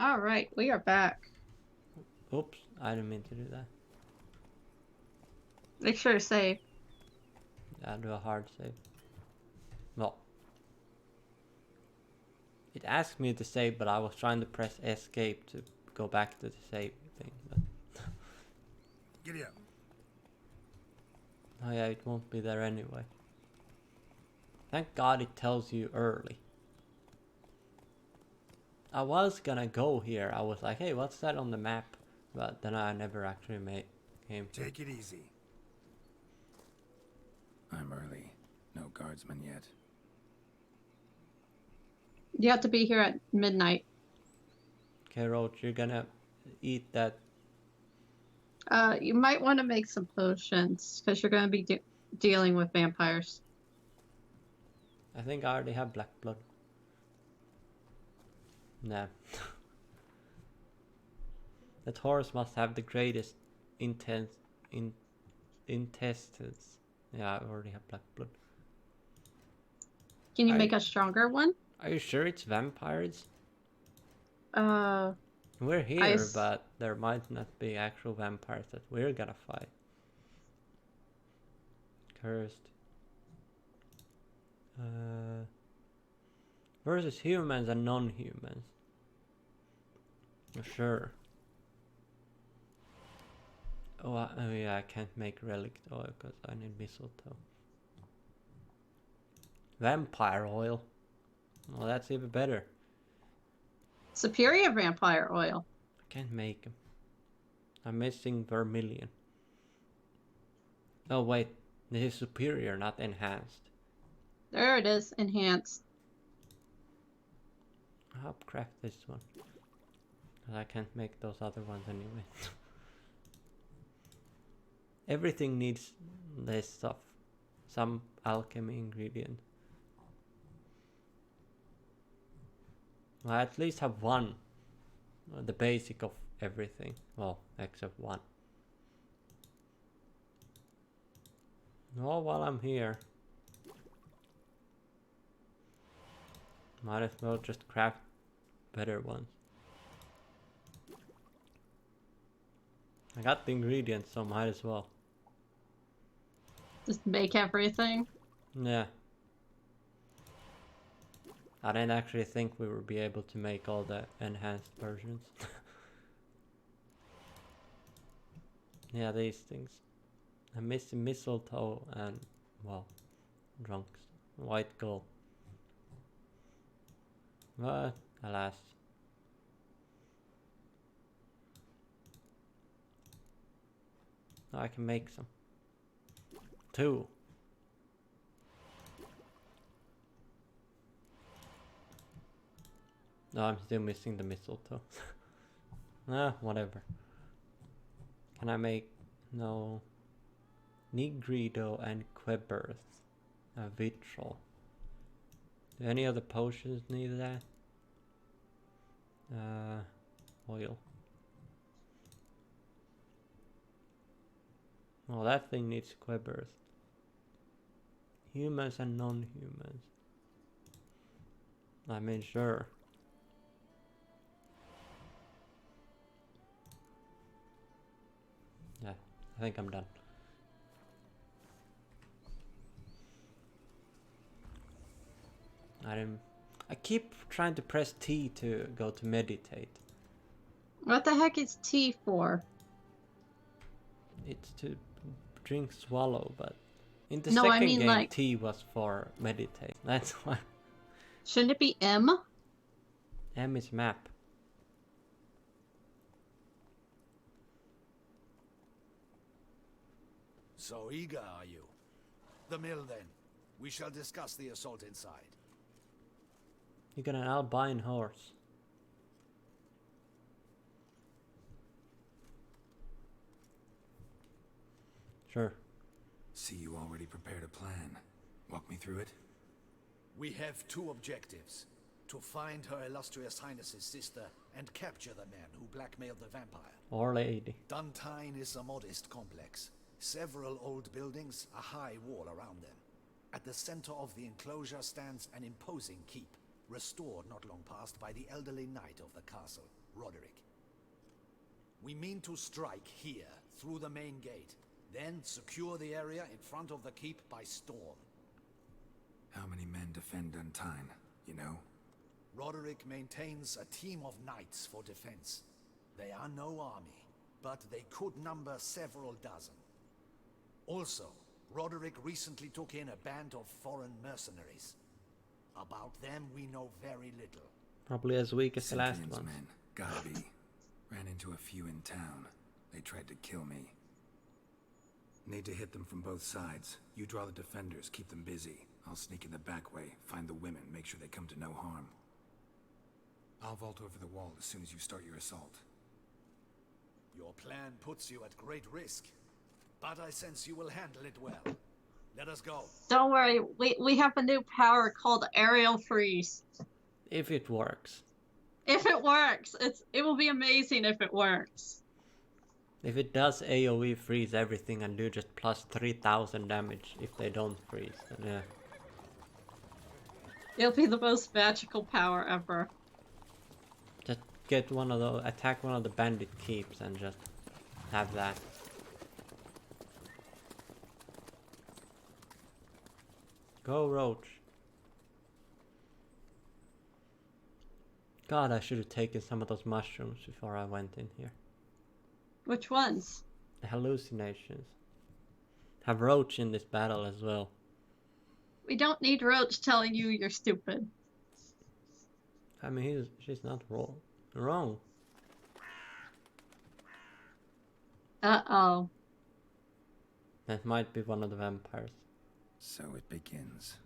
All right, we are back. Oops, I didn't mean to do that. Make sure to save. I'll do a hard save. Well, it asked me to save, but I was trying to press escape to go back to the save thing. But Giddy up. oh yeah, it won't be there anyway. Thank God it tells you early. I was gonna go here. I was like, hey, what's that on the map? But then I never actually came to. Take it easy. I'm early. No guardsmen yet. You have to be here at midnight. Okay, Roach, you're gonna eat that. You might want to make some potions because you're going to be dealing with vampires. I think I already have black blood. Nah. That horse must have the greatest intestines. Yeah, I already have black blood. Can you make a stronger one? Are you sure it's vampires? Uh, We're here, but there might not be actual vampires that we're gonna fight. Cursed. Versus humans and non-humans. Sure. Oh yeah, I can't make relic oil because I need mistletoe. Vampire oil. Well, that's even better. superior vampire oil. I can't make them. I'm missing vermilion. Oh wait, this is superior, not enhanced. There it is, enhanced. I'll craft this one. I can't make those other ones anyway. Everything needs this stuff. Some alchemy ingredient. Well, I at least have one. The basic of everything. Well, except one. Well, while I'm here, might as well just craft better ones. I got the ingredients, so might as well. Just make everything. Yeah. I didn't actually think we would be able to make all the enhanced versions. Yeah, these things. I'm missing mistletoe and, well, drunks. White gold. But, alas. I can make some. 2. No, I'm still missing the mistletoe. Whatever. Can I make... No. Nigrido and Quebirth. Vitrol. Do any of the potions need that? Oil. Well, that thing needs Quebirth. Humans and non-humans. I mean, sure. Yeah, I think I'm done. I keep trying to press T to go to meditate. What the heck is tea for? It's to drink swallow, but in the No, second I mean, game, like, T was for meditate. That's why. Shouldn't it be M? M is map. So eager are you? The mill then. We shall discuss the assault inside. You got an albine horse. Sure. See, you already prepared a plan. Walk me through it. We have 2 objectives. To find Her Illustrious Highness's sister and capture the man who blackmailed the vampire. Or lady. Duntine is a modest complex. Several old buildings, a high wall around them. At the center of the enclosure stands an imposing keep. restored not long past by the elderly knight of the castle, Roderick. We mean to strike here, through the main gate, then secure the area in front of the keep by storm. How many men defend Untyne, you know? Roderick maintains a team of knights for defense. They are no army, but they could number several dozen. Also, Roderick recently took in a band of foreign mercenaries. About them we know very little. Probably as weak as the last Cynthian's one. men, gotta be. Ran into a few in town. They tried to kill me. Need to hit them from both sides. You draw the defenders, keep them busy. I'll sneak in the back way, find the women, make sure they come to no harm. I'll vault over the wall as soon as you start your assault. Your plan puts you at great risk, but I sense you will handle it well. Let us go. Don't worry, we have a new power called Aerial Freeze. If it works. If it works, it will be amazing if it works. If it does AoE freeze everything and do just plus 3000 damage if they don't freeze, then yeah. It'll be the most magical power ever. Just get one of the attack one of the bandit keeps and just have that. Go Roach. God, I should have taken some of those mushrooms before I went in here. Which ones? The hallucinations. Have Roach in this battle as well. We don't need Roach telling you you're stupid. I mean, she's not wrong. Uh-oh. That might be one of the vampires. So it begins.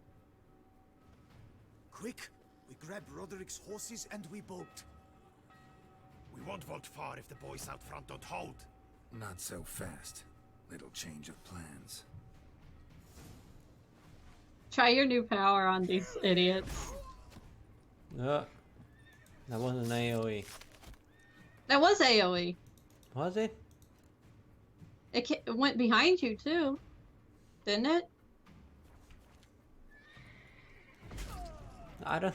Quick! We grab Roderick's horses and we bolt. We won't vault far if the boys out front don't hold. Not so fast. Little change of plans. Try your new power on these idiots. No, that wasn't an AoE. That was AoE. Was it? It went behind you too, didn't it? I don't.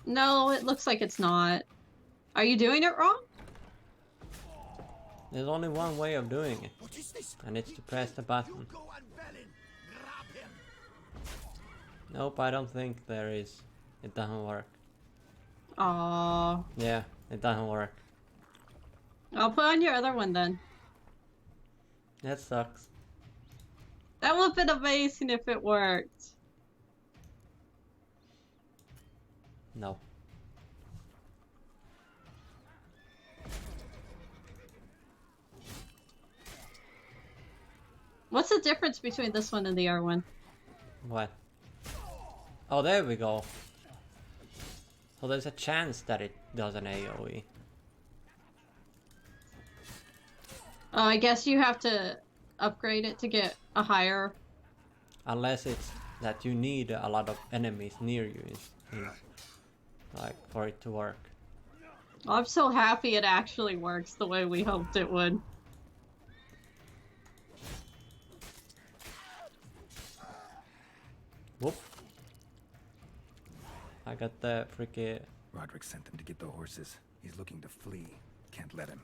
No, it looks like it's not. Are you doing it wrong? There's only one way of doing it, What is this? and it's to press the button. You go and Balin. Grab him. Nope, I don't think there is. It doesn't work. Aww. Yeah, it doesn't work. I'll put on your other one then. That sucks. That would have been amazing if it worked. No. What's the difference between this one and the other one? What? Oh, there we go. So there's a chance that it does an AoE. Oh, I guess you have to upgrade it to get a higher... Unless it's that you need a lot of enemies near you, like for it to work. I'm so happy it actually works the way we hoped it would. Whoop. I got the freaking... Roderick sent them to get the horses. He's looking to flee. Can't let him.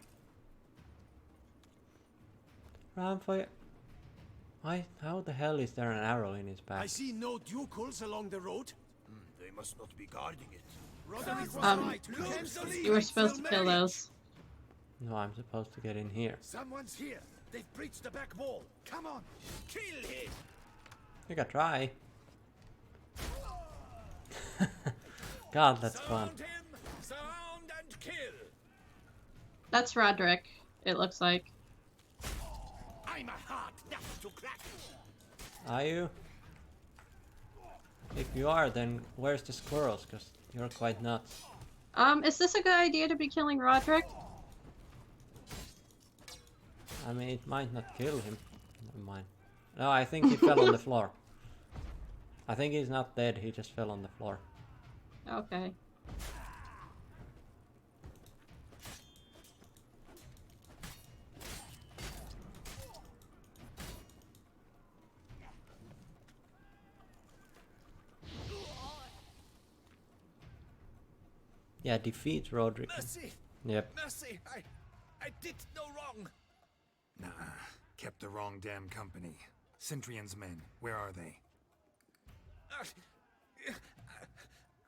Run for it. Why? How the hell is there an arrow in his back? I see no ducals along the road. They must not be guarding it. Roderick was Um, right. Close the You were supposed to kill those. No, I'm supposed to get in here. Someone's here. They've breached the back wall. Come on. Kill him. You can try. God, that's fun. Surround him. Surround and kill. That's Roderick, it looks like. I'm a hard nut to crack. Are you? If you are, then where's the squirrels? Because you're quite nuts. Is this a good idea to be killing Roderick? I mean, it might not kill him. Never mind. No, I think he fell on the floor. I think he's not dead, he just fell on the floor. Okay. Yeah, defeat Roderick. Mercy! Yep. Mercy! I did no wrong! Nah, kept the wrong damn company. Centrion's men, where are they?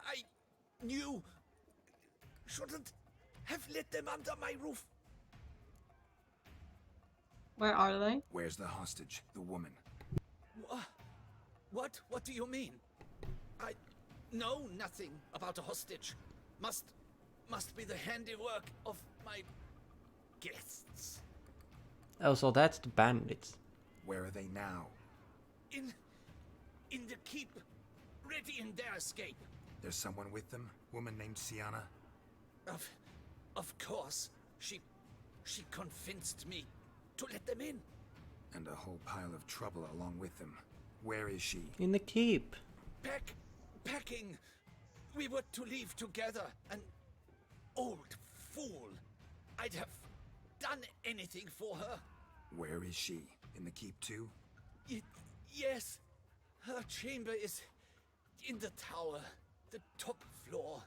I knew... Shouldn't have let them under my roof. Where are they? Where's the hostage, the woman? What? What do you mean? I know nothing about a hostage. Must be the handiwork of my guests. Oh, so that's the bandits. Where are they now? In the keep, ready in their escape. There's someone with them? Woman named Sienna? Of course. She convinced me to let them in. And a whole pile of trouble along with them. Where is she? In the keep. Packing. We were to leave together. An old fool. I'd have done anything for her. Where is she? In the keep too? Yes. Her chamber is in the tower. The top floor.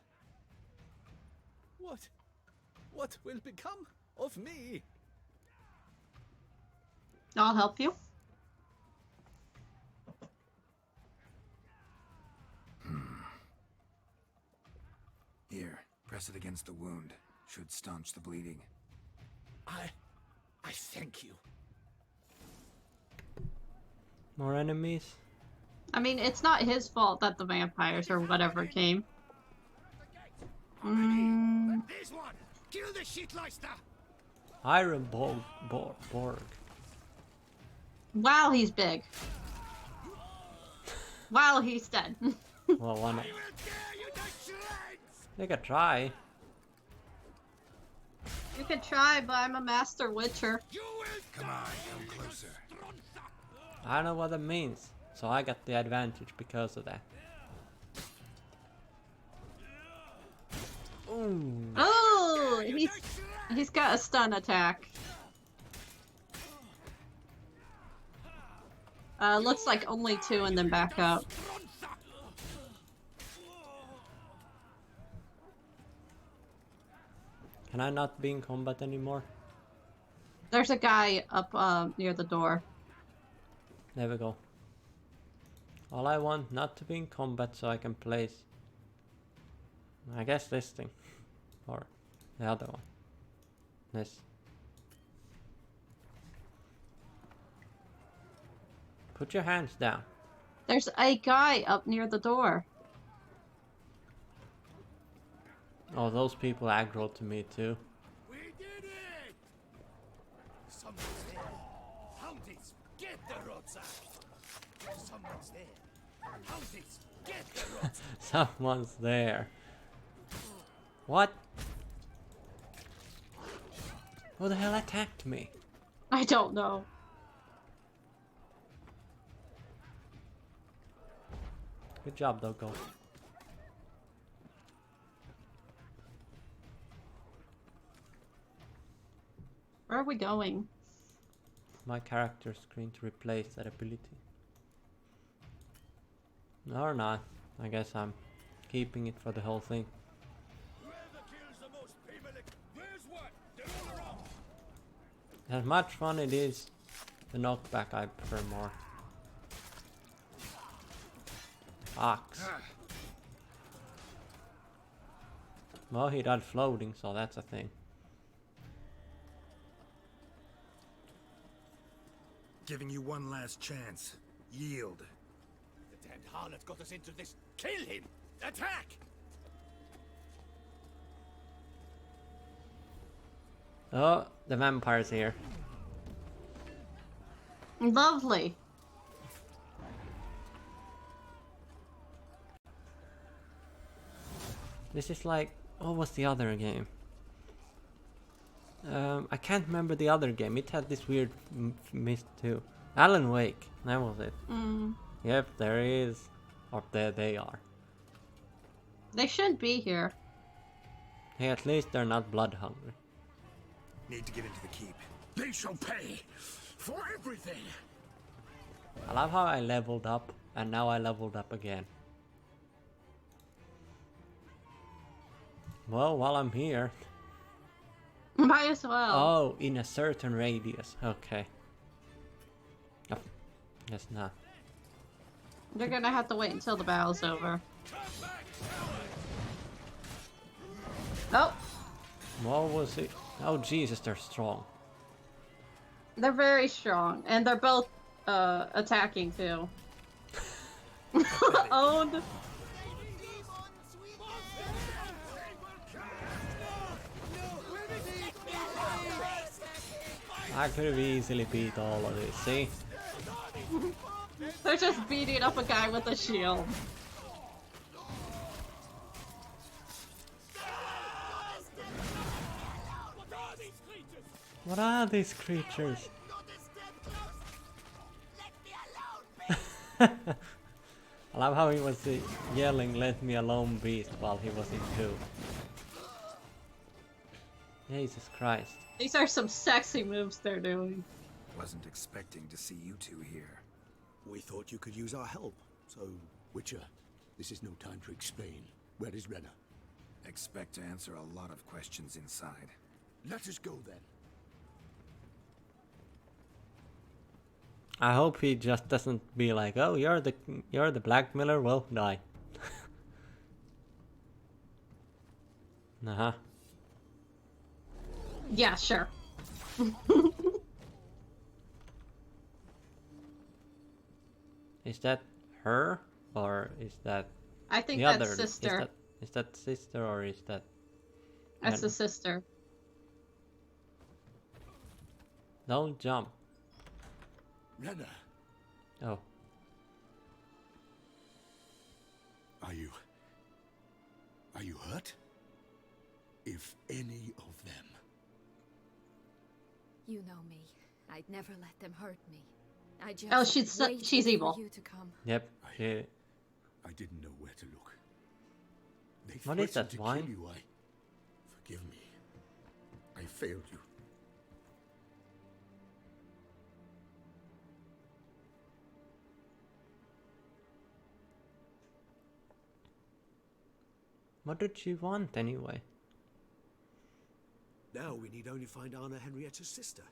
What will become of me? I'll help you. Here, press it against the wound. Should staunch the bleeding. I thank you. More enemies. I mean, it's not his fault that the vampires or whatever came. There's one! Kill the shitleister! Iron Borg. Wow, he's big. Wow, he's dead. Well, one. I will tear you to shreds! They could try. You could try, but I'm a master witcher. You will Come on, come closer. I don't know what it means, so I got the advantage because of that. Ooh. Oh, he's got a stun attack. Looks like only 2 and then back up. Can I not be in combat anymore? There's a guy up near the door. There we go. All I want not to be in combat so I can place, I guess, this thing. Or the other one. This. Put your hands down. There's a guy up near the door. Oh, those people aggro to me too. We did it! Someone's there. Houndies, get the roadside. Someone's there. Houndies, get the roadside. Someone's there. What? Who the hell attacked me? I don't know. Good job, Doggo. Where are we going? My character screen to replace that ability. Or not. I guess I'm keeping it for the whole thing. Whoever kills the most people, where's what? They're all around. As much fun it is, the knockback I prefer more. Ox. Well, he died floating, so that's a thing. Giving you one last chance. Yield. The damned harlot got us into this. Kill him! Attack! Oh, the vampire's here. Lovely. This is like, what was the other game? I can't remember the other game. It had this weird mist too. Alan Wake, that was it. Yep, there he is. Or there they are. They shouldn't be here. Hey, at least they're not blood hungry. Need to get into the keep. They shall pay for everything! I love how I leveled up, and now I leveled up again. Well, while I'm here. Might as well. Oh, in a certain radius. Okay. Oh, guess not. You're gonna have to wait until the battle's over. Oh, What was it? Oh, Jesus, they're strong. they're very strong, and they're both attacking too. Owned. I could have easily beat all of this, see? They're just beating up a guy with a shield. What are these creatures? I love how he was yelling, "Let me alone, beast," while he was in two. Jesus Christ. These are some sexy moves they're doing. Wasn't expecting to see you two here. We thought you could use our help. So, Witcher, this is no time to explain. Where is Renna? Expect to answer a lot of questions inside. Let us go then. I hope he just doesn't be like, "Oh, you're the blackmailer, well, die." Uh-huh. Yeah, sure. Is that her? Or is that I think the that's other? sister. Is that sister or is that... That's the sister. Don't jump. Renna, Oh. are you hurt? If any of them. You know me. I'd never let them hurt me. I just Oh, she's waited evil. for you to come. Yep. She... I didn't know where to look. They What is that, threatened to wine? kill you. Forgive me. I failed you. What did she want anyway? Now we need only find Anna Henrietta's sister.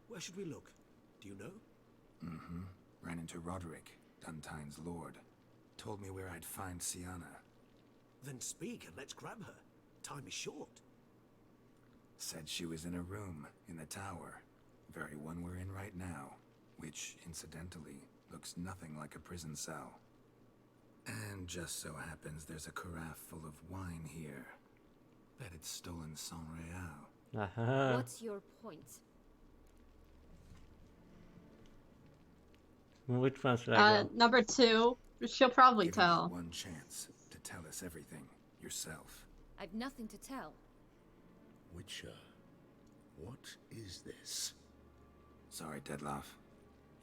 Where should we look? Do you know? Mm-hmm. Ran into Roderick, Duntine's lord. Told me where I'd find Sienna. Then speak and let's grab her. Time is short. Said she was in a room in the tower. Very one we're in right now. Which, incidentally, looks nothing like a prison cell. And just so happens there's a carafe full of wine here. Bet it's stolen San Real. Uh-huh. What's your point? Which one should I go? Number 2. She'll probably Giving you tell. one chance to tell us everything yourself. I've nothing to tell. Witcher, what is this? Sorry, Deadloff.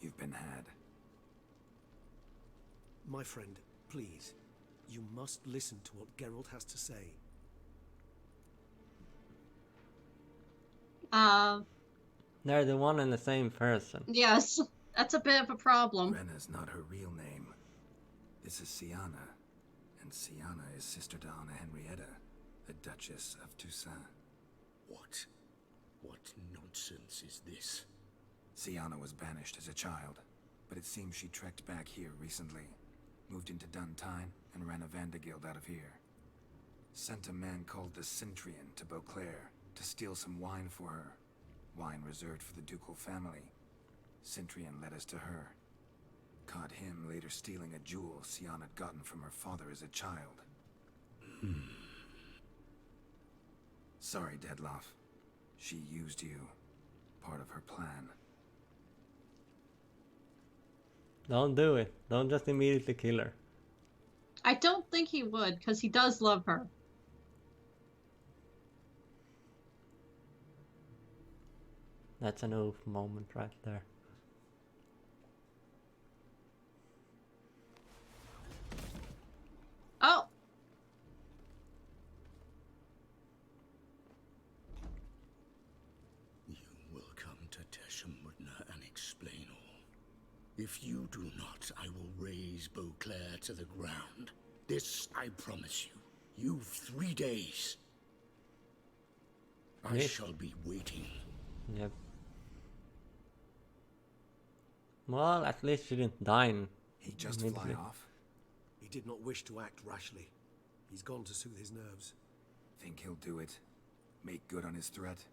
You've been had. My friend, please. You must listen to what Geralt has to say. They're the one and the same person. Yes, that's a bit of a problem. Renna's not her real name. This is Sienna. And Sienna is sister to Anna Henrietta, the Duchess of Toussaint. What nonsense is this? Sienna was banished as a child, but it seems she trekked back here recently. Moved into Duntine and ran a Vandergild out of here. Sent a man called the Cintrian to Beauclair to steal some wine for her. Wine reserved for the ducal family. Cintrian led us to her. Caught him later stealing a jewel Sienna had gotten from her father as a child. Sorry, Deadloff. She used you. Part of her plan. Don't do it. Don't just immediately kill her. I don't think he would, because he does love her. That's an oof moment right there. Oh! You will come to Teshumudna and explain all. If you do not, I will raze Beauclair to the ground. This I promise you. You've 3 days. I Yes. shall be waiting. Yep. Well, at least she didn't die He just immediately. fly off? He did not wish to act rashly. He's gone to soothe his nerves. Think he'll do it? Make good on his threat?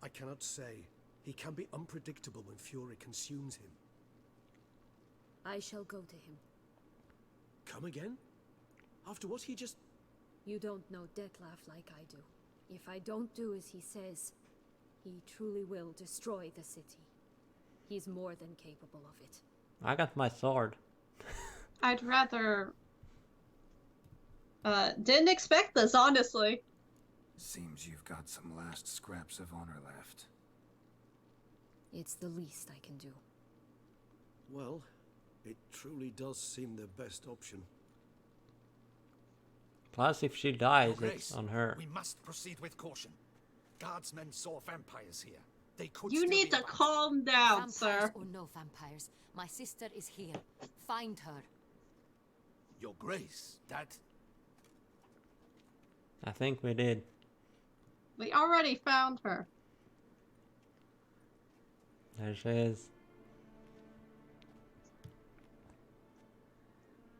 I cannot say. He can be unpredictable when fury consumes him. I shall go to him. Come again? After what he just... You don't know Detlef like I do. If I don't do as he says, he truly will destroy the city. He's more than capable of it. I got my sword. I'd rather... didn't expect this, honestly. Seems you've got some last scraps of honor left. It's the least I can do. Well, it truly does seem the best option. Plus, if she dies, Your it's Grace, on her. we must proceed with caution. Guardsmen saw vampires here. They could You still need be to about. calm down, Vampires sir. or no vampires, my sister is here. Find her. Your Grace, that... I think we did. We already found her. There she is.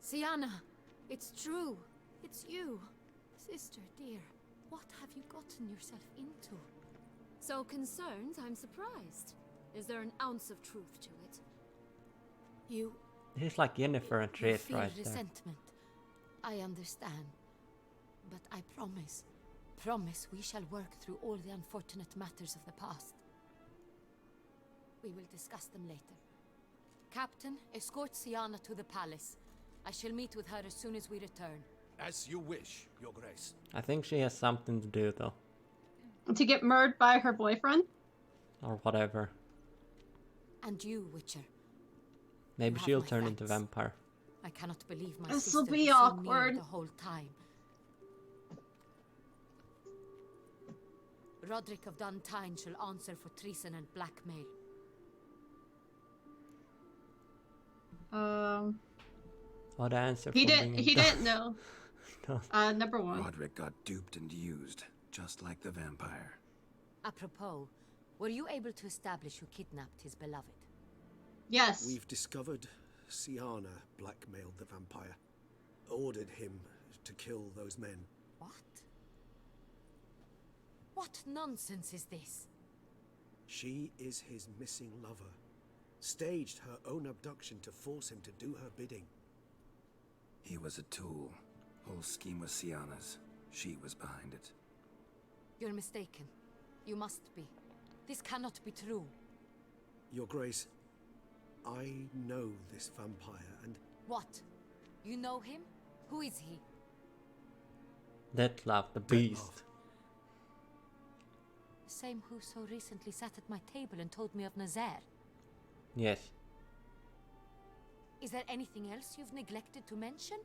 Sienna, it's true. It's you. Sister, dear, what have you gotten yourself into? So concerned, I'm surprised. Is there an ounce of truth to it? You This is like Yennefer and You Triss feel right there. resentment. I understand. But I promise we shall work through all the unfortunate matters of the past. We will discuss them later. Captain, escort Sienna to the palace. I shall meet with her as soon as we return. As you wish, Your Grace. I think she has something to do though. To get murdered by her boyfriend? Or whatever. And you, Witcher. Maybe You have she'll my turn into thanks. vampire. I cannot believe my This'll sister be was so awkward. near the whole time. Roderick of Duntine shall answer for treason and blackmail. What answer He for didn't. being He done? didn't know. No. Number one. Roderick got duped and used, just like the vampire. Apropos, were you able to establish who kidnapped his beloved? Yes. We've discovered Sienna blackmailed the vampire. Ordered him to kill those men. What? What nonsense is this? She is his missing lover. Staged her own abduction to force him to do her bidding. He was a tool. Whole scheme was Sienna's. She was behind it. You're mistaken. You must be. This cannot be true. Your Grace, I know this vampire and What? You know him? Who is he? Detlef, the beast. The same who so recently sat at my table and told me of Nazaire. Yes. Is there anything else you've neglected to mention?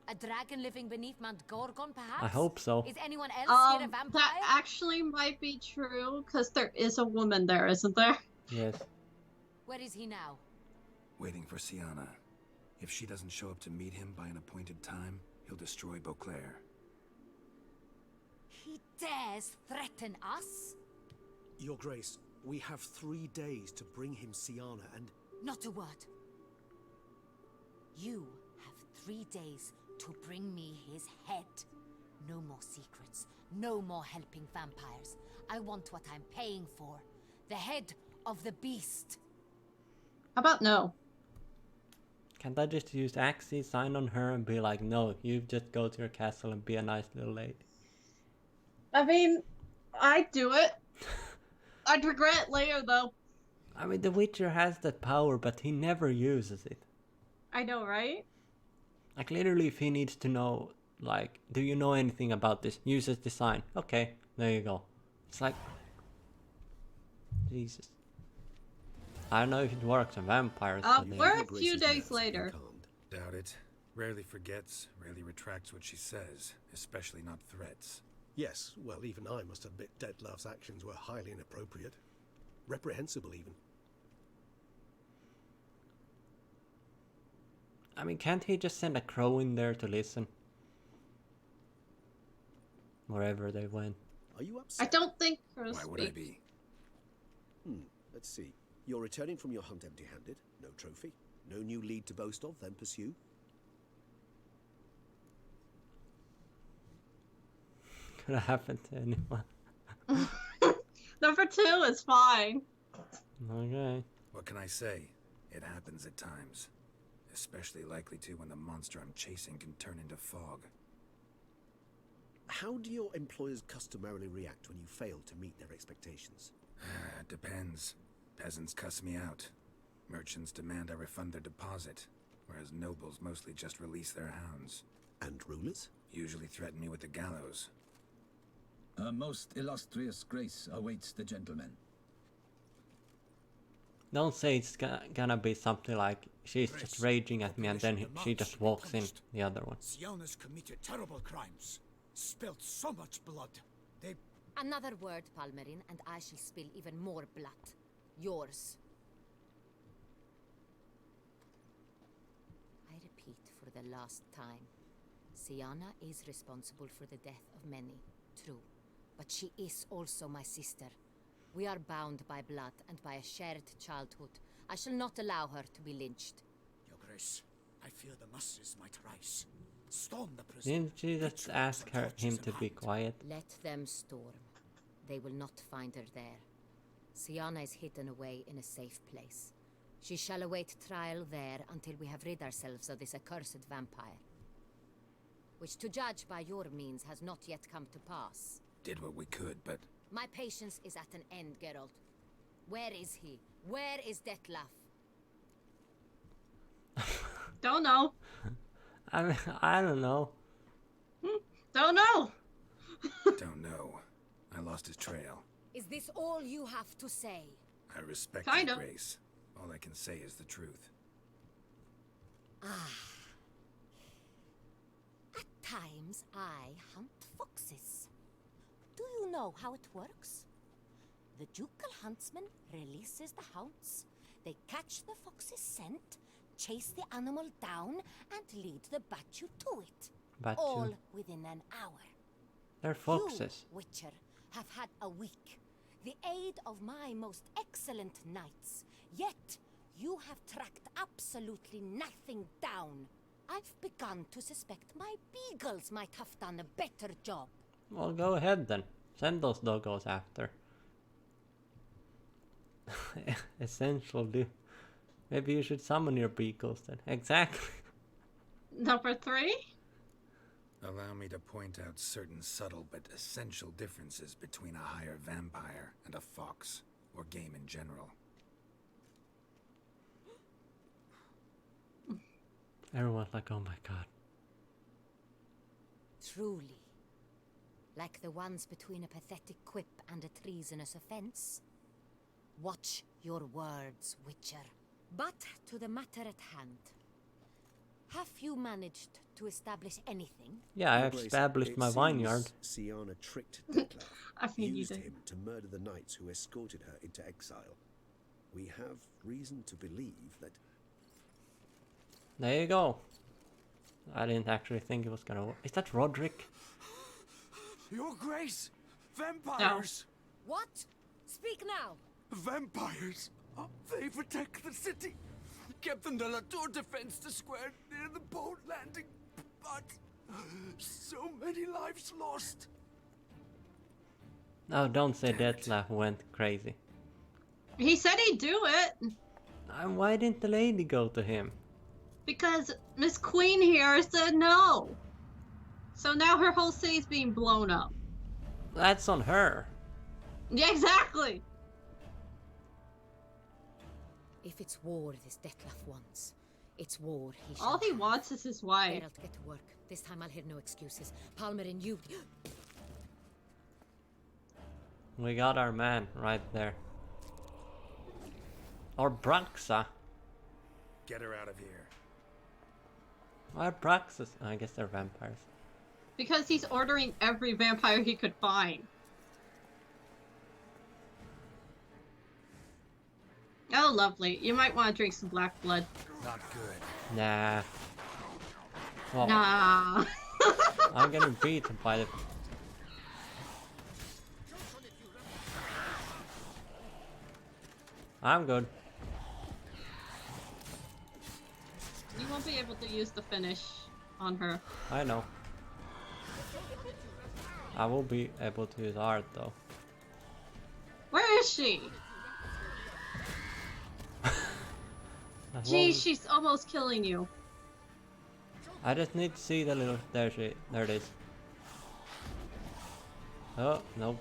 A dragon living beneath Mount Gorgon, perhaps? I hope so. Is anyone else here a vampire? That actually might be true, because there is a woman there, isn't there? Yes. Where is he now? Waiting for Sienna. If she doesn't show up to meet him by an appointed time, he'll destroy Beauclair. He dares threaten us? Your Grace, we have 3 days to bring him Sienna and... Not a word. You have 3 days to bring me his head. No more secrets. No more helping vampires. I want what I'm paying for. The head of the beast. How about no? Can't I just use Axie, sign on her, and be like, no, you just go to your castle and be a nice little lady? I mean, I'd do it. I'd regret it later, though. I mean, The Witcher has that power, but he never uses it. I know, right? Like, literally, if he needs to know, like, do you know anything about this? Use this design. Okay, there you go. It's like... Jesus. I don't know if it works on vampires, but We're Your a few Grace's nerves days have been later. calmed. Doubt it. Rarely forgets, rarely retracts what she says, especially not threats. Yes, well, even I must admit Detlef's actions were highly inappropriate. Reprehensible, even. I mean, can't he just send a crow in there to listen? Wherever they went. Are you I upset? don't think her Why would I speech. be? Let's see. You're returning from your hunt empty-handed. No trophy. No new lead to boast of, then pursue. Could have happened to anyone. Number 2 is fine. Okay. What can I say? It happens at times. Especially likely to when the monster I'm chasing can turn into fog. How do your employers customarily react when you fail to meet their expectations? Depends. Peasants cuss me out. Merchants demand I refund their deposit, whereas nobles mostly just release their hounds. And rulers? Usually threaten me with the gallows. A most illustrious grace awaits the gentleman. Don't say it's gonna be something like she's just raging at me and then she just walks in the other one. Siana's committed terrible crimes. Spilt so much blood. They... Another word, Palmerin, and I shall spill even more blood. Yours. I repeat for the last time. Siana is responsible for the death of many, true. But she is also my sister. We are bound by blood and by a shared childhood. I shall not allow her to be lynched. Your Grace, I fear the masses might rise. Storm the prison. Didn't she just ask him to be quiet? Let them storm. They will not find her there. Siana is hidden away in a safe place. She shall await trial there until we have rid ourselves of this accursed vampire. Which, to judge by your means, has not yet come to pass. Did what we could, but My patience is at an end, Geralt. Where is he? Where is Detlef? Don't know. I mean, I don't know. Don't know. don't know. I lost his trail. Is this all you have to say? I respect Kind your of. grace. All I can say is the truth. At times, I hunt foxes. Do you know how it works? The ducal huntsman releases the hounds. They catch the fox's scent, chase the animal down, and lead the Batu to it. Batu. All within an hour. They're foxes. You, Witcher, have had a week. The aid of my most excellent knights. Yet, you have tracked absolutely nothing down. I've begun to suspect my beagles might have done a better job. Well, go ahead then. Send those doggos after. Essential, dude. Maybe you should summon your beagles then. Exactly. Number 3? Allow me to point out certain subtle but essential differences between a higher vampire and a fox, or game in general. Everyone's like, oh my god. Truly. Like the ones between a pathetic quip and a treasonous offense. Watch your words, Witcher. But to the matter at hand. Have you managed to establish anything? Yeah, Your I've Grace, established it my seems vineyard. Siana tricked Detlef, I mean, you used did. him to murder the knights who escorted her into exile. We have reason to believe that There you go. I didn't actually think it was gonna work. Is that Roderick? Your Grace! Vampires! What? Speak now! Vampires! They protect the city! Captain de la Tour defends the square near the boat landing, but so many lives lost. No, don't say Damn it. Detlef went crazy. He said he'd do it. And why didn't the lady go to him? Because Miss Queen here said no. So now her whole city's being blown up. That's on her. Yeah, exactly. If it's war this Detlef wants, it's war he shall All he have. wants is his wife. Geralt, get to work. This time I'll hear no excuses. Palmerin, you... We got our man right there. Or Braxa. Get her out of here. Or Braxas. I guess they're vampires. Because he's ordering every vampire he could find. Oh, lovely. You might want to drink some black blood. Not good. Nah. Well, Nah. I'm getting beaten by the... I'm good. You won't be able to use the finish on her. I know. I will be able to use art though. Where is she? Well, Geez, she's almost killing you. I just need to see the little. There it is. Oh no!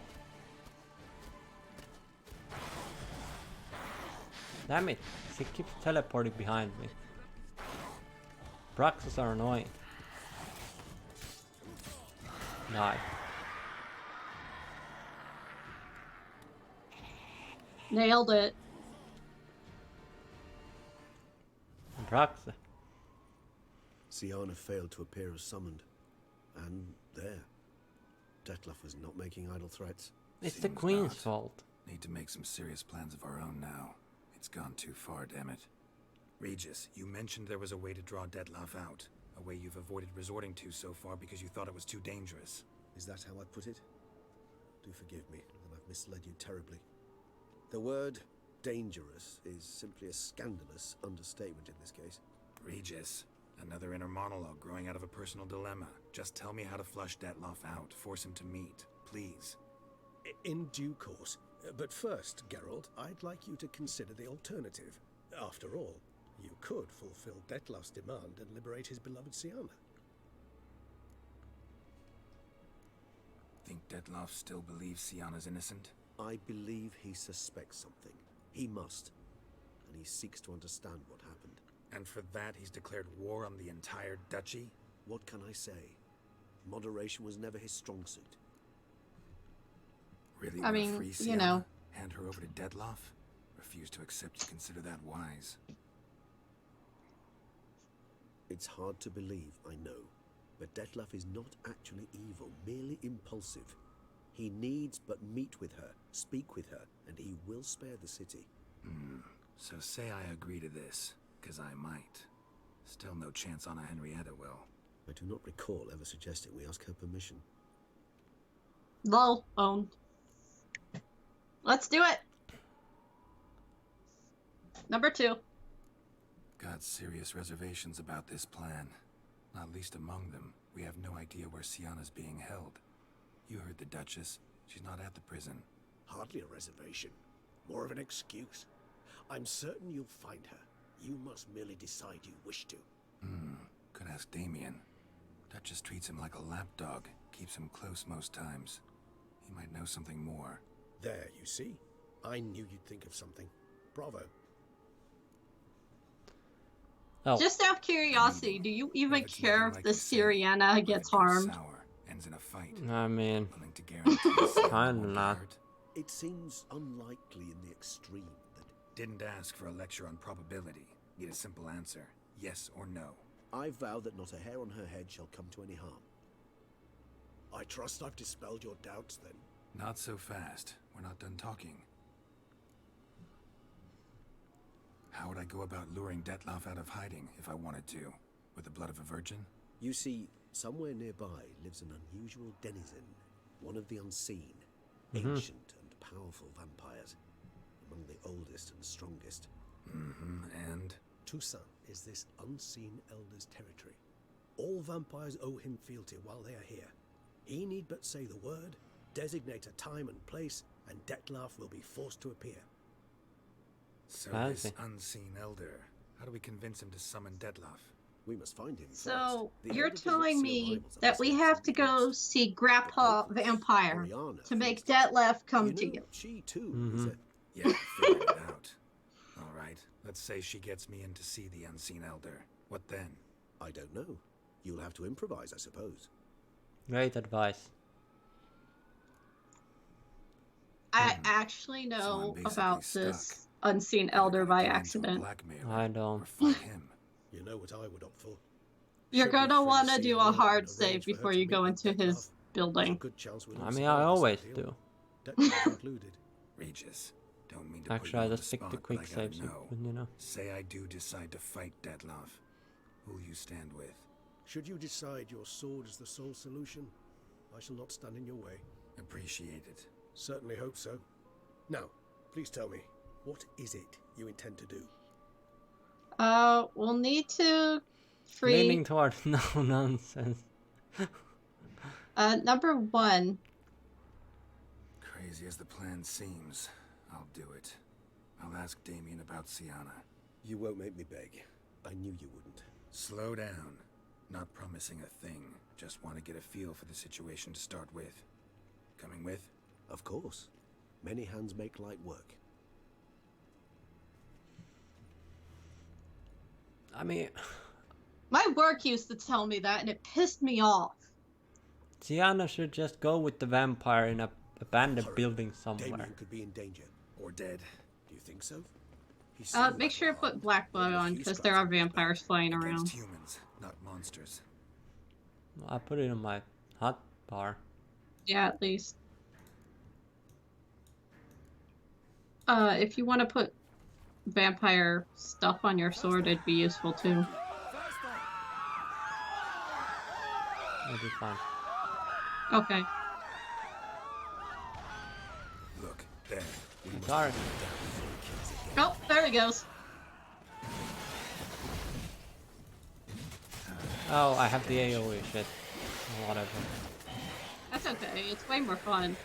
Damn it! She keeps teleporting behind me. Proxies are annoying. Die. Nailed it. Proxy. Siana failed to appear as summoned. And there. Detlef was not making idle threats. It's the Seems Queen's not. fault. Need to make some serious plans of our own now. It's gone too far, damn it. Regis, you mentioned there was a way to draw Detlef out. A way you've avoided resorting to so far because you thought it was too dangerous. Is that how I put it? Do forgive me that I've misled you terribly. The word dangerous is simply a scandalous understatement in this case. Regis, another inner monologue growing out of a personal dilemma. Just tell me how to flush Detlef out. Force him to meet, please. In due course. But first, Geralt, I'd like you to consider the alternative. After all, you could fulfill Detlef's demand and liberate his beloved Siana. Think Detlef still believes Siana's innocent? I believe he suspects something. He must. And he seeks to understand what happened. And for that, he's declared war on the entire duchy? What can I say? Moderation was never his strong suit. Really I want to mean, free you Siana? know. Hand her over to Detlef? Refuse to accept you consider that wise. It's hard to believe, I know. But Detlef is not actually evil, merely impulsive. He needs but meet with her, speak with her, and he will spare the city. So say I agree to this, 'cause I might. Still no chance Anna Henrietta will. I do not recall ever suggesting we ask her permission. Lol, owned. Let's do it. Number 2. Got serious reservations about this plan. Not least among them, we have no idea where Siana's being held. You heard the Duchess. She's not at the prison. Hardly a reservation. More of an excuse. I'm certain you'll find her. You must merely decide you wish to. Could ask Damien. Duchess treats him like a lapdog. Keeps him close most times. He might know something more. There, you see? I knew you'd think of something. Bravo. Oh, Just out of curiosity, do you even If it's care nothing if like the you say, Syriana let gets it go harmed? sour, ends in a fight. I mean, Willing to guarantee Siana Kinda won't not. get hurt? It seems unlikely in the extreme that... Didn't ask for a lecture on probability. Need a simple answer. Yes or no. I vow that not a hair on her head shall come to any harm. I trust I've dispelled your doubts, then. Not so fast. We're not done talking. How would I go about luring Detlef out of hiding if I wanted to? With the blood of a virgin? You see, somewhere nearby lives an unusual denizen, one of the unseen, ancient and powerful vampires, among the oldest and strongest. And? Toussaint is this unseen elder's territory. All vampires owe him fealty while they are here. He need but say the word, designate a time and place, and Detlef will be forced to appear. So Fancy. this unseen elder, how do we convince him to summon Detlef? We must find him So, first. The you're elder does not telling see me arrivals that unless we it's have to something go else. see Grandpa The locals, Vampire Oriana, to for make instance. Detlef come You to know, you. she too is a... Yeah, figured it out. All right, let's say she gets me in to see the unseen elder. What then? I don't know. You'll have to improvise, I suppose. great advice. I actually So know I'm basically about stuck. this unseen Either elder gotta by give in to a accident. blackmailer I don't. Or fight him. You know what I would opt for. You're Should we gonna free want to Siana do a and hard arrange save for her before to you meet go with into his Detlef? There's a building. good chance we'll I all mean, survive I this always ordeal. do. Detlef included. Regis, don't mean to Actually, put I you on just the picked the spot, quick but I gotta saves, know. you know. Say I do decide to fight Detlef. Who'll you stand with? Should you decide your sword is the sole solution, I shall not stand in your way. Appreciate it. Certainly hope so. Now, please tell me, What is it you intend to do? We'll need to free Leaning towards no nonsense. number one. Crazy as the plan seems, I'll do it. I'll ask Damien about Sienna. You won't make me beg. I knew you wouldn't. Slow down. Not promising a thing. Just want to get a feel for the situation to start with. Coming with? Of course. Many hands make light work. I mean, My work used to tell me that, and it pissed me off. Sienna should just go with the vampire in a abandoned Hurry. building somewhere. Damien could be in danger. Or dead. Do you think so? He's so Make sure to unarmed. put black blood Even if on, you because scratch there are him, he's vampires flying around. Against humans, not monsters. I put it in my hot bar. Yeah, at least. If you want to put vampire stuff on your sword, it'd be useful too. It'll be fine. Okay. Look, there. We must Sorry. put him down before he kills again. Oh, there he goes. Oh, I have the AoE shit. Whatever. That's okay. It's way more fun.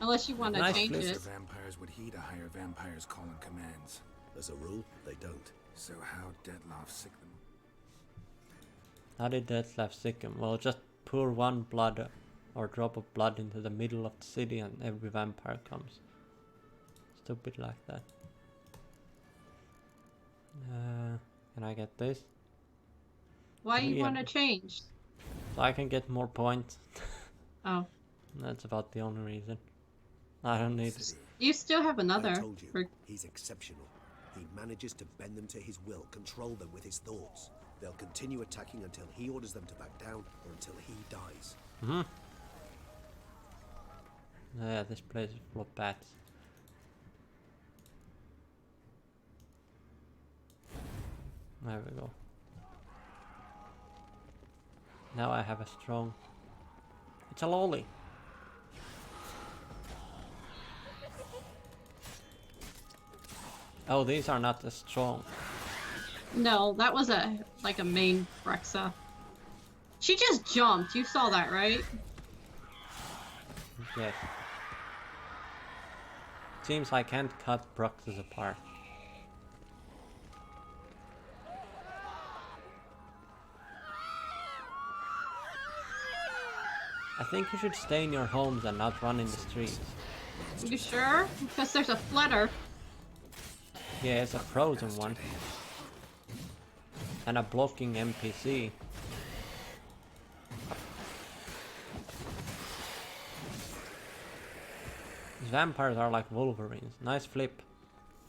Unless you want to Nice change blister. it. The vampires would heed a higher vampire's calling commands. As a rule, they don't. So how Dettlaff sick them? How did Dettlaff sick him? Well, just pour one blood or drop of blood into the middle of the city and every vampire comes. Stupid like that. Can I get this? Why you Yeah. want to change? So I can get more points. Oh, That's about the only reason. I don't need City. you still have I another. told you, For... he's exceptional. He manages to bend them to his will, control them with his thoughts. They'll continue attacking until he orders them to back down or until he dies. Yeah, this place is full of bats. There we go. Now I have a strong... It's a lolly! Oh, these are not as strong. No, that was like a main Rexa. She just jumped. You saw that, right? Yes. Seems I can't cut Bruxes apart. I think you should stay in your homes and not run in the streets. You sure? Because there's a flutter. Yeah, it's a frozen one. And a blocking NPC. These vampires are like Wolverines. Nice flip.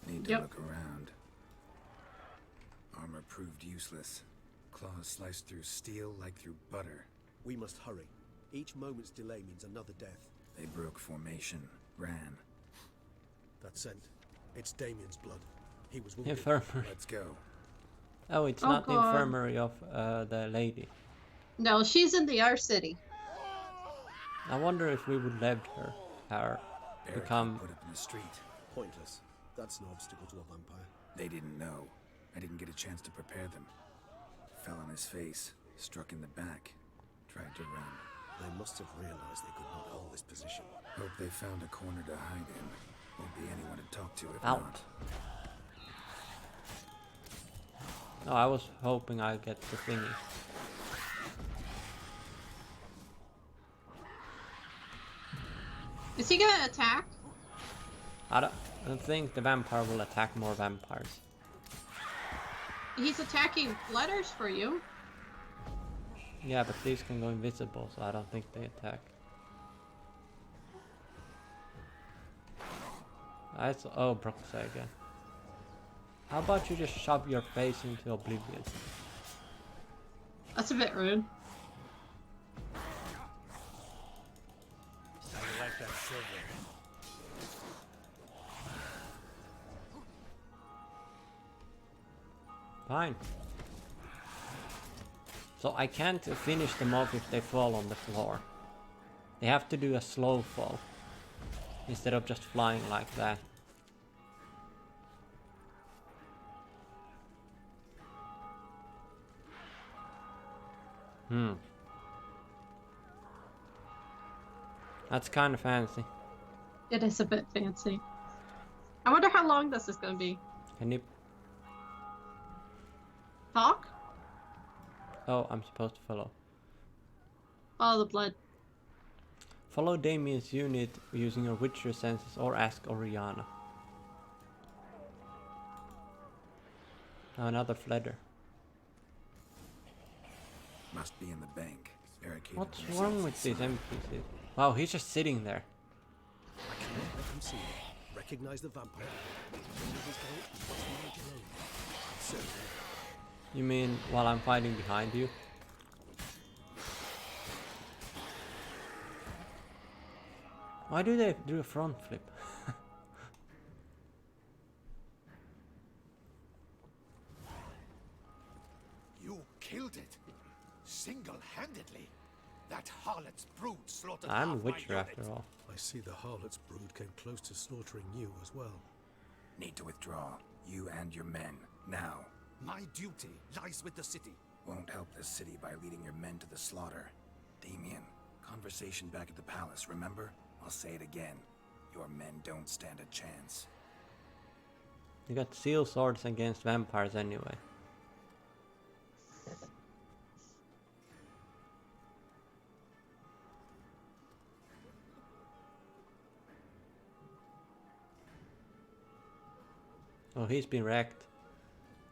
Need to Yep. look around. Armor proved useless. Claws sliced through steel like through butter. We must hurry. Each moment's delay means another death. They broke formation, ran. That scent. It's Damien's blood. He was wounded. Infirmary. Let's go. Oh, it's Oh, not the God. infirmary of the lady. No, she's in the R City. I wonder if we would let her Eric become... put up in the street. Pointless. That's no obstacle to a vampire. They didn't know. I didn't get a chance to prepare them. Fell on his face, struck in the back, tried to run. They must have realized they could not hold this position. Hope they found a corner to hide in. Won't be anyone to talk to if Out. not. No, I was hoping I'd get the thingy. Is he gonna attack? I don't think the vampire will attack more vampires. He's attacking flutters for you. Yeah, but these can go invisible, so I don't think they attack. Oh, Broxa again. How about you just shove your face into oblivion? That's a bit rude. I like that silver. Fine. So I can't finish them off if they fall on the floor. They have to do a slow fall. Instead of just flying like that. Hmm. That's kind of fancy. It is a bit fancy. I wonder how long this is going to be. Can you... Talk? Oh, I'm supposed to follow. Follow the blood. Follow Damien's unit using your Witcher senses or ask Oriana. Oh, another fledder. Must be in the bank. Barricaded What's themselves wrong with these inside. NPCs? Wow, he's just sitting there. I cannot let them see me. Recognize the vampire. So, You mean while I'm fighting behind you? Why do they do a front flip? You killed it. Single-handedly. That harlot's brood slaughtered I'm a half my Witcher after unit. all. I see the harlot's brood came close to slaughtering you as well. Need to withdraw. You and your men. Now. My duty lies with the city. Won't help the city by leading your men to the slaughter. Damien, conversation back at the palace, remember? I'll say it again. Your men don't stand a chance. You got seal swords against vampires anyway. Oh, he's been wrecked.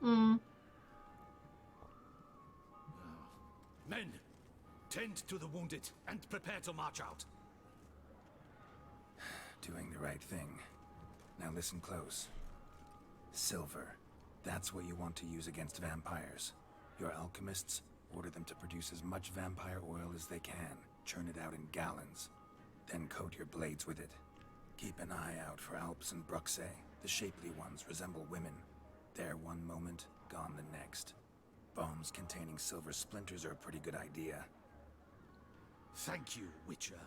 Hmm. Men, tend to the wounded and prepare to march out. Doing the right thing. Now listen close. Silver. That's what you want to use against vampires. Your alchemists, order them to produce as much vampire oil as they can. Churn it out in gallons. Then coat your blades with it. Keep an eye out for Alps and Bruxae. The shapely ones resemble women. There one moment, gone the next. Bombs containing silver splinters are a pretty good idea. Thank you, Witcher.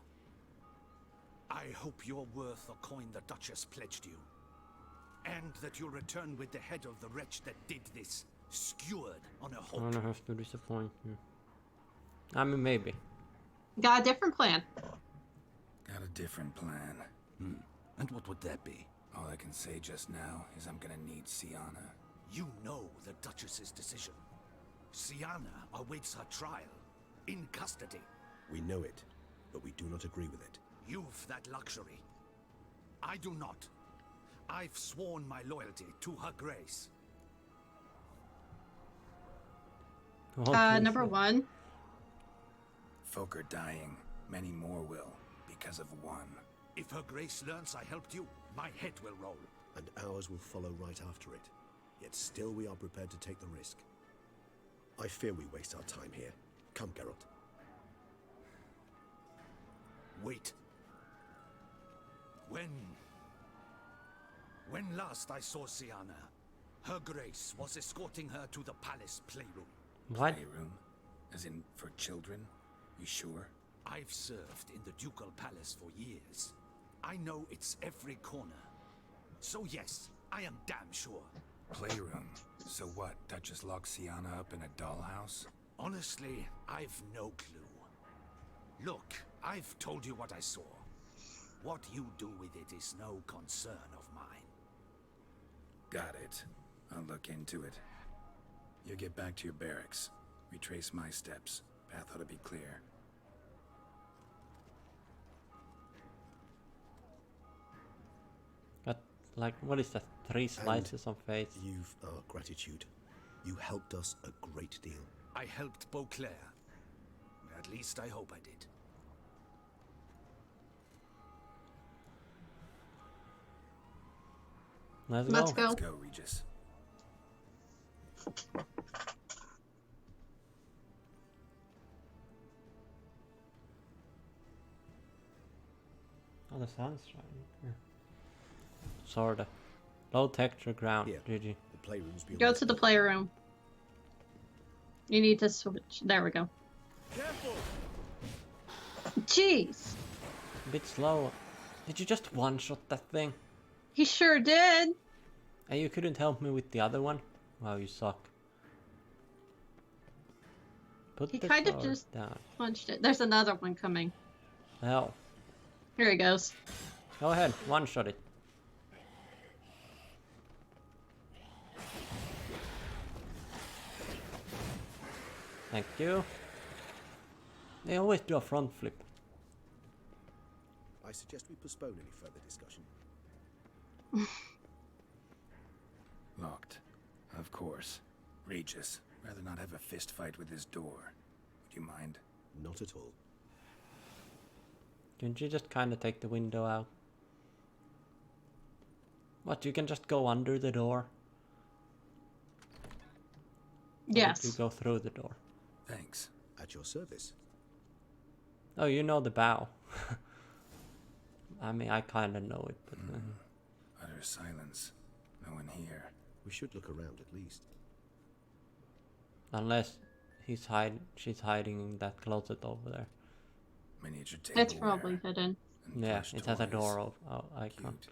I hope you're worth the coin the Duchess pledged you. And that you'll return with the head of the wretch that did this, skewered on a I hook. don't have to disappoint you. I mean, maybe. Got a different plan. Got a different plan. And what would that be? All I can say just now is I'm gonna need Siana. You know the Duchess's decision. Siana awaits her trial, in custody. We know it, but we do not agree with it. You've that luxury. I do not. I've sworn my loyalty to her grace. Number one. Folk are dying. Many more will, because of one. If her grace learns I helped you, my head will roll. And ours will follow right after it. Yet still we are prepared to take the risk. I fear we waste our time here. Come, Geralt. Wait. When last I saw Siana, her grace was escorting her to the palace playroom. What? Playroom? As in, for children? You sure? I've served in the ducal palace for years. I know its every corner. So yes, I am damn sure. Playroom? So what, Duchess locked Siana up in a dollhouse? Honestly, I've no clue. Look, I've told you what I saw. What you do with it is no concern of mine. Got it. I'll look into it. You get back to your barracks. Retrace my steps. Path ought to be clear. Got, like, what is that? 3 slices of face? You've our gratitude. You helped us a great deal. I helped Beauclair. At least I hope I did. Let's go. Let's go. Let's go, Regis. Oh, the sun's shining. Yeah. Sorta. Low texture ground. Here. GG. The playroom's beyond. Go to the playroom. You need to switch. There we go. Careful! Jeez. A bit slow. Did you just one-shot that thing? He sure did. And you couldn't help me with the other one? Wow, you suck. Put He the kind of sword just down. punched it. There's another one coming. Hell. Here he goes. Go ahead, one-shot it. Thank you. They always do a front flip. I suggest we postpone any further discussion. Locked. Of course. Regis, rather not have a fist fight with this door. Would you mind? Not at all. Can't you just kind of take the window out? What, you can just go under the door? Or Yes. did you go through the door? Thanks. At your service. Oh, you know the bow. I mean, I kind of know it, but... Utter silence. No one here. We should look around at least. Unless she's hiding in that closet over there. Miniature table. It's probably hidden. Yeah, it has a door of icon. Cute.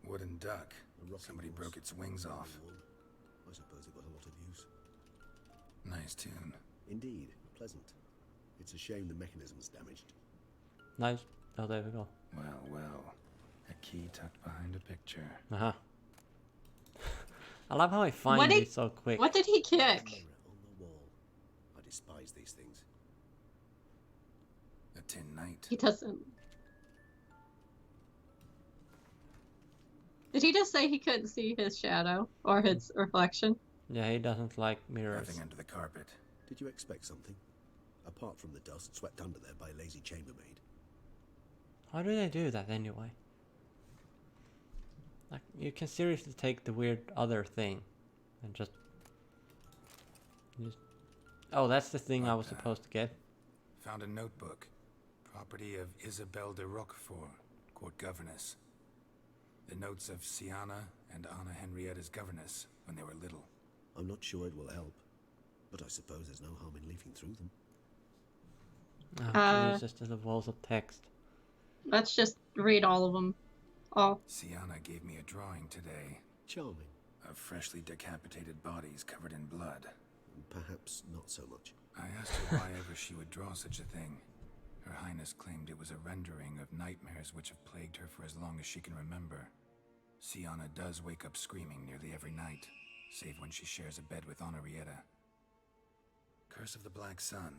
Wooden duck. A rocking Somebody horse. broke its wings off. I suppose it got a lot of use. Nice tune. Indeed, pleasant. It's a shame the mechanism's damaged. Nice. Oh, there we go. Well, well. A key tucked behind a picture. Uh-huh. I love how I find What it so quick. What did he kick? Mirror on the wall. I despise these things. A tin knight. He doesn't. Did he just say he couldn't see his shadow or his reflection? Yeah, he doesn't like mirrors. Nothing under the carpet. Did you expect something? Apart from the dust swept under there by a lazy chambermaid. How do they do that anyway? Like, you can seriously take the weird other thing and just... Oh, that's the thing I was supposed to get. Found a notebook. Property of Isabelle de Roquefort, court governess. The notes of Siana and Anna Henrietta's governess when they were little. I'm not sure it will help, but I suppose there's no harm in leafing through them. Oh, Jesus, there's a walls of text. Let's just read all of them. All. Siana gave me a drawing today Charming. of freshly decapitated bodies covered in blood. Perhaps not so much. I asked her why ever she would draw such a thing. Her Highness claimed it was a rendering of nightmares which have plagued her for as long as she can remember. Siana does wake up screaming nearly every night, save when she shares a bed with Henrietta. Curse of the Black Sun.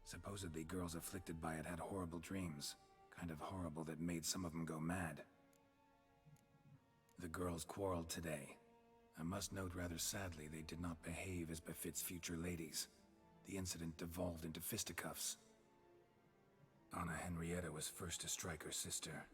Supposedly girls afflicted by it had horrible dreams, kind of horrible that made some of them go mad. The girls quarreled today. I must note rather sadly they did not behave as befits future ladies. The incident devolved into fisticuffs. Anna Henrietta was first to strike her sister.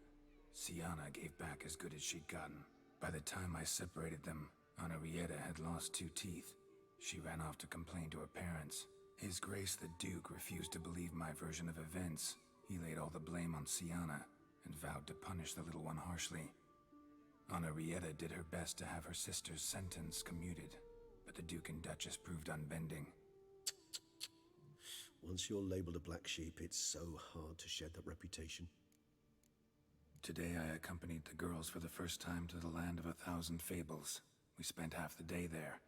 Siana gave back as good as she'd gotten. By the time I separated them, Henrietta had lost 2 teeth. She ran off to complain to her parents. His Grace the Duke refused to believe my version of events. He laid all the blame on Siana and vowed to punish the little one harshly. Henrietta did her best to have her sister's sentence commuted, but the Duke and Duchess proved unbending. Once you're labeled a black sheep, it's so hard to shed that reputation. Today I accompanied the girls for the first time to the land of 1,000 fables. We spent half the day there.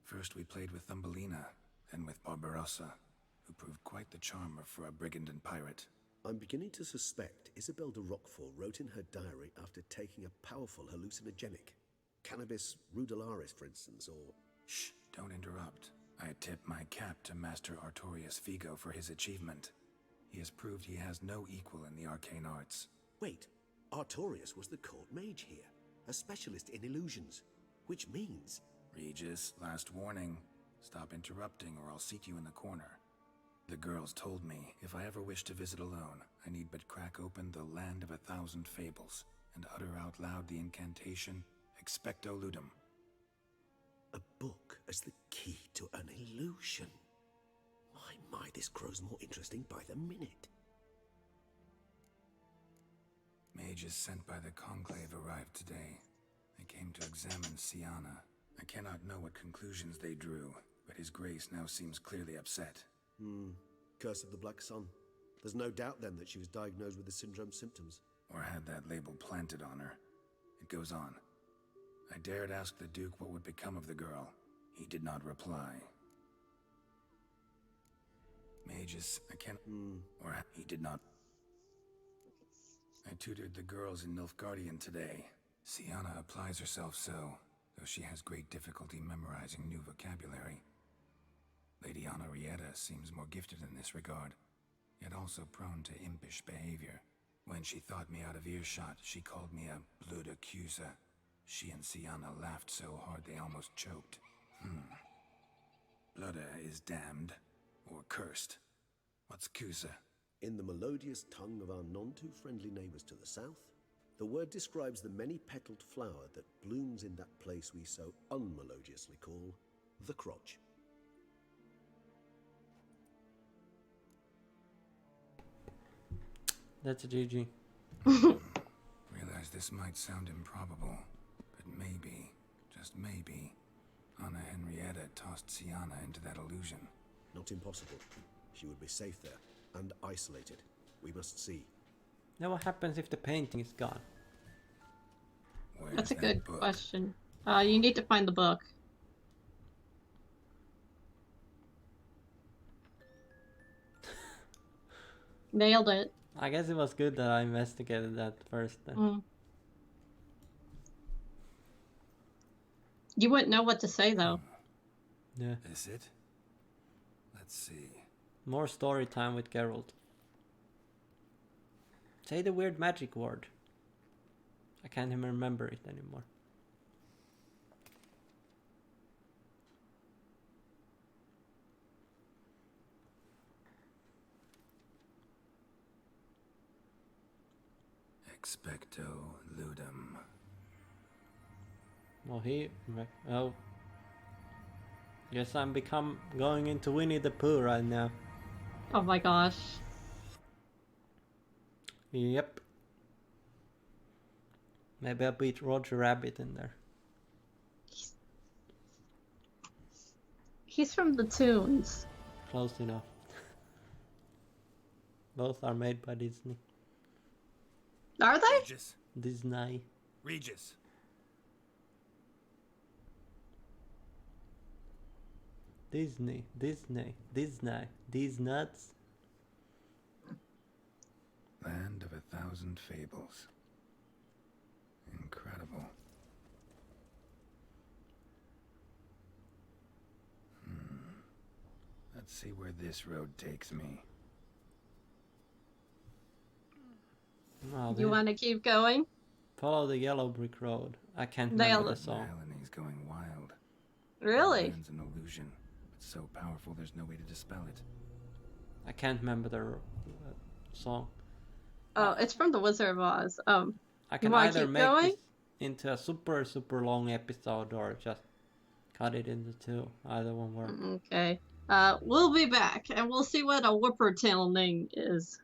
First we played with Thumbelina, then with Barbarossa, who proved quite the charmer for a brigand and pirate. I'm beginning to suspect Isabelle de Roquefort wrote in her diary after taking a powerful hallucinogenic. Cannabis rudelaris, for instance, or... Shh, don't interrupt. I tip my cap to Master Artorius Vigo for his achievement. He has proved he has no equal in the arcane arts. Wait, Artorius was the court mage here, a specialist in illusions, which means... Regis, last warning. Stop interrupting or I'll seat you in the corner. The girls told me if I ever wish to visit alone, I need but crack open the land of 1,000 fables and utter out loud the incantation, Expecto Ludum. A book as the key to an illusion. My, this grows more interesting by the minute. Mages sent by the Conclave arrived today. They came to examine Siana. I cannot know what conclusions they drew, but His Grace now seems clearly upset. Curse of the Black Sun. There's no doubt then that she was diagnosed with the syndrome symptoms. Or had that label planted on her. It goes on. I dared ask the Duke what would become of the girl. He did not reply. Mages, I can't... Or he did not. I tutored the girls in Nilfgaardian today. Sienna applies herself so, though she has great difficulty memorizing new vocabulary. Lady Henrietta seems more gifted in this regard, yet also prone to impish behavior. When she thought me out of earshot, she called me a blood accuser. She and Sienna laughed so hard they almost choked. Blooda is damned, or cursed. What's Cusa? In the melodious tongue of our none-too-friendly neighbors to the south, the word describes the many-petaled flower that blooms in that place we so unmelodiously call the crotch. That's a GG. Realize this might sound improbable, but maybe, just maybe, Anna Henrietta tossed Sienna into that illusion. Not impossible. She would be safe there, and isolated. We must see. Now what happens if the painting is gone? Where's That's a that good book? question. You need to find the book. Nailed it. I guess it was good that I investigated that first then. Mm. You wouldn't know what to say though. Yeah. Is it? Let's see. More story time with Geralt. Say the weird magic word. I can't even remember it anymore. Expecto ludum. Oh. Guess I'm going into Winnie the Pooh right now. Oh my gosh. Yep. Maybe I'll beat Roger Rabbit in there. He's from the Toons. Close enough. Both are made by Disney. Are they? Regis. Disney. Regis. Disney. These nuts. Land of 1,000 fables. Incredible. Let's see where this road takes me. Well, You want to keep going? follow the yellow brick road. I can't Nailed remember it. the song. Melanie's going wild. Really? Man's an illusion. It's so powerful there's no way to dispel it. I can't remember the song. Oh, it's from The Wizard of Oz. I can wanna either keep make going? this into a super long episode or just cut it into two. Either one works. Okay. We'll be back and we'll see what a whipper-tailing is.